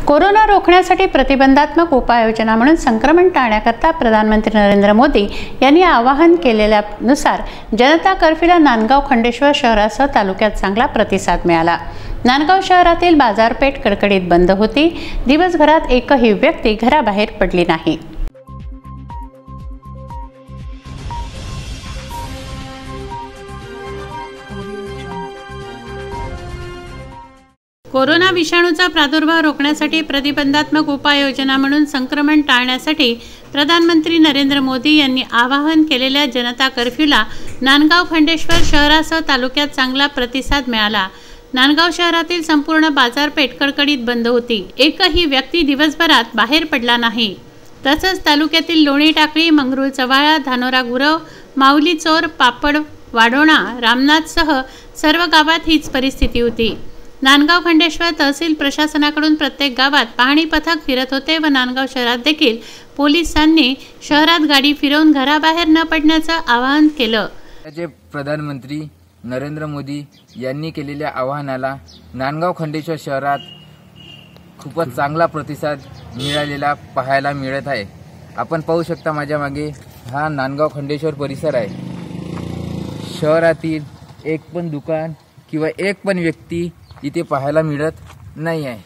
Corona रोखण्यासाठी प्रतिबंधात्मक उपाययोजना म्हणून संक्रमण टाळण्याकरता प्रधानमंत्री नरेंद्र मोदी यांनी आवाहन केलेल्यानुसार जनता कर्फ्यूला नांदगाव खंडेश्वर शहरासह तालुक्यात चांगला प्रतिसाद मिळाला। नांदगाव शहरातील बाजारपेठ कडकडीत बंद होती। दिवसभरात एकही व्यक्ती घराबाहेर पडली नाही। कोरोना विषाणूचा प्रादुर्भाव रोखण्यासाठी प्रतिबंधात्मक उपाययोजना म्हणून संक्रमण टाळण्यासाठी प्रधानमंत्री नरेंद्र मोदी यांनी आवाहन केलेल्या जनता कर्फ्यूला नांदगाव खंडेश्वर शहरासह तालुक्यात चांगला प्रतिसाद मिळाला। नांदगाव शहरातील संपूर्ण बाजारपेठ कडकडीत बंद होती। एकही व्यक्ती दिवसभरात बाहेर पडला नाही। तसंच तालुक्यातील लोणी टाकळी, मंगरुळ चव्हाळा, धानोरा गुरव, माऊली चोर, पापड, वाढोणा, रामनाथसह सर्व गावात हीच परिस्थिती होती। नांदगाव खंडेश्वर तहसील प्रशासनाकडून प्रत्येक गावात पाहणी पथक फिरत होते व नांदगाव शहरात देखील पोलिसांनी शहरात गाडी फिरवून घराबाहेर न पडण्याचं आवाहन केलं। प्रधानमंत्री नरेंद्र मोदी यांनी केलेल्या आवाहनाला नांदगाव खंडेश्वर शहरात खूपच चांगला प्रतिसाद मिळालेला पाहायला मिळत आहे। आपण पाहू शकता माझ्या मागे हा नांदगाव खंडेश्वर परिसर आहे। शहरातील एक पण दुकान किंवा एक पण व्यक्ती इथे पाहायला मिळत नाही आहे।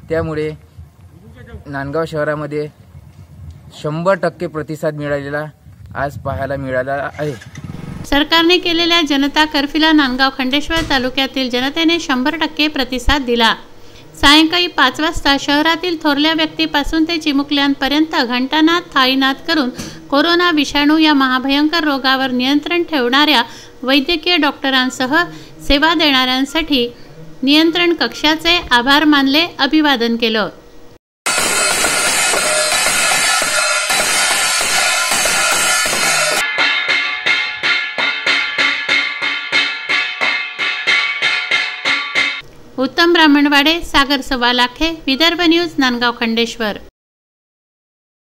त्यामुळे नांदगाव शहरामध्ये 100% प्रतिसाद मिळालेला आज पाहायला मिळाला आहे। सरकारने केलेल्या जनता कर्फ्यूला नांदगाव खंडेश्वर तालुक्यातील जनतेने 100% प्रतिसाद दिला। सायंकाळी 5 वाजता शहरातील थोरल्या व्यक्तीपासून ते चिमुकल्यांपर्यंत घंटानाद थाळीनाद करून कोरोना विषाणू या महाभयंकर रोगावर नियंत्रण ठेवणाऱ्या वैद्यकीय डॉक्टरांसह सेवा देणाऱ्यांसाठी नियंत्रण कक्षाचे आभार मानले, अभिवादन केलं। उत्तम ब्राह्मणवाडे, सागर सव्वा लाखे, विदर्भ न्यूज, नांदगाव खंडेश्वर।